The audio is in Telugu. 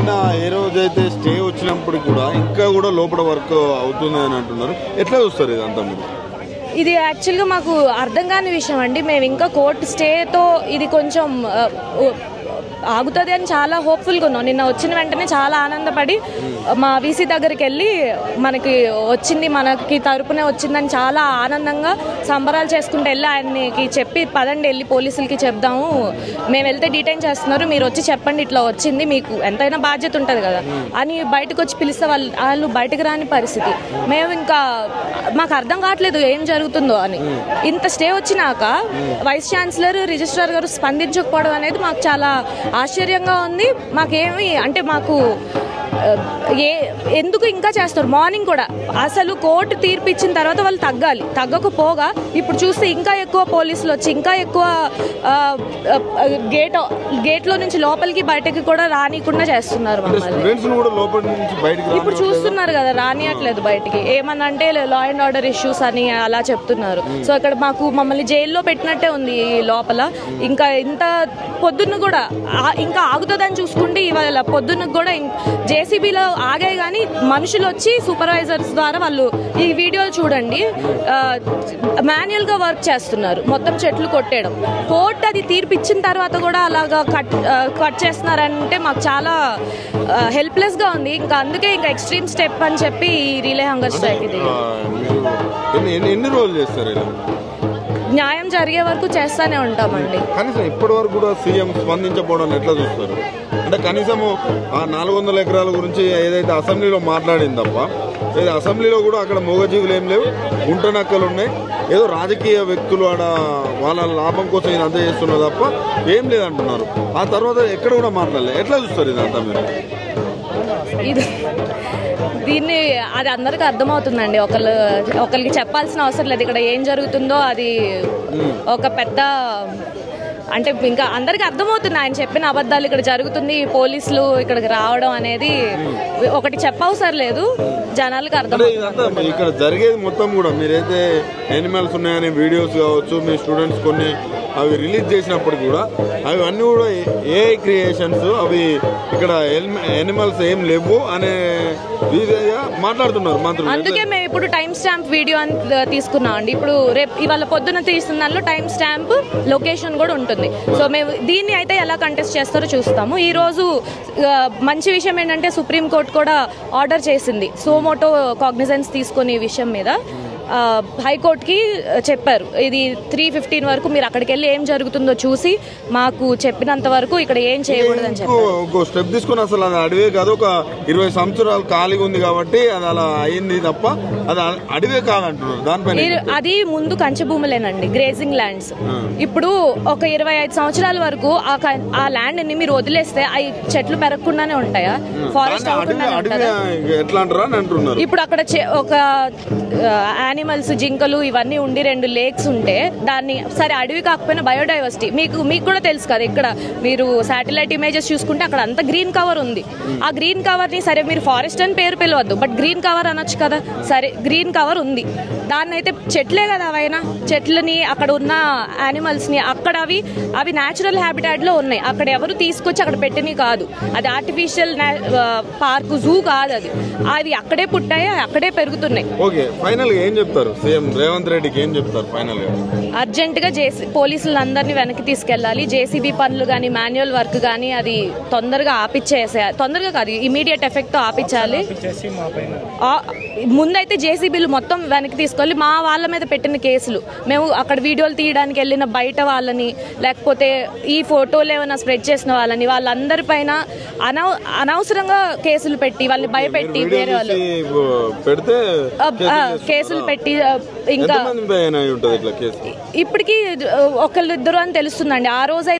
నిన్న ఏ రోజైతే స్టే వచ్చినప్పుడు కూడా ఇంకా కూడా లోపల వర్క్ అవుతుంది అని అంటున్నారు. ఎట్లా చూస్తారు ఇదంతా మీరు? ఇది యాక్చువల్గా మాకు అర్థం కాని విషయం అండి. మేము ఇంకా కోర్టు స్టేతో ఇది కొంచెం ఆగుతుంది అని చాలా హోప్ఫుల్గా ఉన్నాం. నిన్న వచ్చిన వెంటనే చాలా ఆనందపడి మా వీసీ దగ్గరికి వెళ్ళి మనకి వచ్చింది, మనకి తరపునే వచ్చిందని చాలా ఆనందంగా సంబరాలు చేసుకుంటూ వెళ్ళి ఆయనకి చెప్పి పదండి వెళ్ళి పోలీసులకి చెప్దాము, మేము వెళ్తే డీటైన్ చేస్తున్నారు, మీరు వచ్చి చెప్పండి ఇట్లా వచ్చింది, మీకు ఎంతైనా బాధ్యత ఉంటుంది కదా అని బయటకు వచ్చి పిలిస్తే వాళ్ళు బయటకు రాని పరిస్థితి. మేము ఇంకా మాకు అర్థం కావట్లేదు ఏం జరుగుతుందో అని. ఇంత స్టే వచ్చినాక వైస్ ఛాన్సలర్ రిజిస్ట్రార్ గారు స్పందించకపోవడం అనేది మాకు చాలా ఆశ్చర్యంగా ఉంది. మాకేమి అంటే మాకు ఎందుకు ఇంకా చేస్తారు? మార్నింగ్ కూడా అసలు కోర్టు తీర్పు ఇచ్చిన తర్వాత వాళ్ళు తగ్గకపోగా ఇప్పుడు చూస్తే ఇంకా ఎక్కువ పోలీసులు వచ్చి ఇంకా ఎక్కువ గేట్లో నుంచి లోపలికి బయటకి కూడా రానికుండా చేస్తున్నారు. ఇప్పుడు చూస్తున్నారు కదా, రానియట్లేదు బయటికి. ఏమన్నా అంటే లా అండ్ ఆర్డర్ ఇష్యూస్ అని అలా చెప్తున్నారు. సో ఇక్కడ మమ్మల్ని జైల్లో పెట్టినట్టే ఉంది లోపల. ఇంకా ఇంత పొద్దున్న కూడా ఇంకా ఆగుతుందని చూసుకుంటే ఇవాళ పొద్దున్న కూడా జేసీబీలో ఆగాయి, కానీ మనుషులు వచ్చి సూపర్వైజర్స్ ద్వారా వాళ్ళు ఈ వీడియోలు చూడండి మాన్యువల్ గా వర్క్ చేస్తున్నారు, మొత్తం చెట్లు కొట్టేయడం. కోర్టు అది తీర్పు ఇచ్చిన తర్వాత కూడా అలాగా కట్ చేస్తున్నారంటే మాకు చాలా హెల్ప్లెస్ గా ఉంది. ఇంకా అందుకే ఇంకా ఎక్స్ట్రీమ్ స్టెప్ అని చెప్పి ఈ రిలే హంగర్ స్ట్రైక్ ఇది ఎన్ని రోజులు చేస్తారు? న్యాయం జరిగే వరకు చేస్తానే ఉంటామండి. కనీసం ఇప్పటి వరకు కూడా సీఎం స్పందించకపోవడం ఎట్లా చూస్తారు? అంటే కనీసము ఆ 400 ఎకరాల గురించి ఏదైతే అసెంబ్లీలో మాట్లాడింది తప్ప అసెంబ్లీలో కూడా అక్కడ మూగజీవులు ఏం లేవు, గుంటనక్కలు ఉన్నాయి, ఏదో రాజకీయ వ్యక్తులు ఆడ వాళ్ళ లాభం కోసం ఇదంతా చేస్తున్నారు తప్ప ఏం లేదంటున్నారు. ఆ తర్వాత ఎక్కడ కూడా మాట్లాడలేదు. ఎట్లా చూస్తారు ఇదంతా మీరు? దీన్ని అది అందరికి అర్థమవుతుందండి. ఒకరికి చెప్పాల్సిన అవసరం లేదు. ఇక్కడ ఏం జరుగుతుందో అది ఒక పెద్ద అంటే ఇంకా అందరికి అర్థమవుతుంది. ఆయన చెప్పిన అబద్ధాలు ఇక్కడ జరుగుతుంది, పోలీసులు ఇక్కడికి రావడం అనేది ఒకటి చెప్పవసరం లేదు, జనాలకు అర్థమవుతుంది. ఇక్కడ జరిగేది మొత్తం కూడా మీరైతే యానిమల్స్ ఉన్నాయని వీడియోస్ కావచ్చు, మీ స్టూడెంట్స్ కొన్ని అవి రిలీజ్ చేసినప్పుడు కూడా అవి అన్నీ కూడా ఏఐ క్రియేషన్స్, అవి ఇక్కడ యానిమల్స్ ఏం లేవు అనే మాట్లాడుతున్నారు మంత్రులు. అందుకే మేము ఇప్పుడు టైం స్టాంప్ వీడియో అని తీసుకున్నాం అండి. ఇప్పుడు ఇవాళ పొద్దున తీస్తున్న దానిలో టైం స్టాంప్ లొకేషన్ కూడా ఉంటుంది. సో మేము దీన్ని అయితే ఎలా కంటెస్ట్ చేస్తారో చూస్తాము. ఈ రోజు మంచి విషయం ఏంటంటే సుప్రీంకోర్టు కూడా ఆర్డర్ చేసింది సోమోటో కాగ్నిజెన్స్ తీసుకుని ఈ విషయం మీద. హైకోర్టుకి చెప్పారు ఇది 3:15 వరకు మీరు అక్కడికి వెళ్ళి ఏం జరుగుతుందో చూసి మాకు చెప్పినంత వరకు ఇక్కడ ఏం చేయకూడదని చెప్పారు. స్టెప్ తీసుకుని అసలు అది అడవే కాదు, ఒక 20 సంవత్సరాలు ఖాళీగా ఉంది కాబట్టి అది అలా అయింది తప్ప అది అడవే కాదంటున్నారు. దానిపైన అది ముందు కంచె భూములేనండి, గ్రేజింగ్ ల్యాండ్స్. ఇప్పుడు ఒక 25 సంవత్సరాల వరకు ఆ ల్యాండ్ ని మీరు వదిలేస్తే అవి చెట్లు పెరగకుండానే ఉంటాయా? ఫారెస్ట్ ఎట్లా అంటున్నారు? ఇప్పుడు అక్కడ ఒక యానిమల్స్, జింకలు ఇవన్నీ ఉండి 2 లేక్స్ ఉంటే దాన్ని సరే అడవి కాకపోయినా బయోడైవర్సిటీ మీకు కూడా తెలుసు కదా. ఇక్కడ మీరు శాటిలైట్ ఇమేజెస్ చూసుకుంటే అక్కడ అంతా గ్రీన్ కవర్ ఉంది. ఆ గ్రీన్ కవర్ ని సరే మీరు ఫారెస్ట్ అని పేరు పిలవద్దు, బట్ గ్రీన్ కవర్ అనొచ్చు కదా. సరే గ్రీన్ కవర్ ఉంది, దాన్ని అయితే చెట్లే కదా అవైనా. చెట్లని అక్కడ ఉన్న యానిమల్స్ ని అక్కడ అవి న్యాచురల్ హ్యాబిటాట్ లో ఉన్నాయి. అక్కడ ఎవరు తీసుకొచ్చి అక్కడ పెట్టినవి కాదు, అది ఆర్టిఫిషియల్ పార్క్, జూ కాదు అది. అవి అక్కడే పుట్టాయి, అక్కడే పెరుగుతున్నాయి. ఏం చెప్తారు సీఎం రేవంత్ రెడ్డికి? ఏం చెప్తారు ఫైనల్ గా? అర్జెంట్ గా పోలీసులందరినీ వెనక్కి తీసుకెళ్లాలి. జేసీబీ పనులు గానీ మాన్యువల్ వర్క్ గానీ అది తొందరగా ఆపిచ్చేసేయాలి. తొందరగా కాదు, ఇమీడియట్ ఎఫెక్ట్ తో ఆపించాలి. ముందైతే జేసీబీలు మొత్తం వెనక్కి తీసుకోవాలి. మా వాళ్ళ మీద పెట్టిన కేసులు, మేము అక్కడ వీడియోలు తీయడానికి వెళ్ళిన బయట వాళ్ళని, లేకపోతే ఈ ఫోటోలు ఏమైనా స్ప్రెడ్ చేసిన వాళ్ళందరి పైన అనవసరంగా కేసులు పెట్టి వాళ్ళని భయపెట్టి వేరే వాళ్ళు కేసులు పెట్టి ఇంకా ఇప్పటికీ ఒకళ్ళిద్దరు అని తెలుస్తుందండి. ఆ రోజు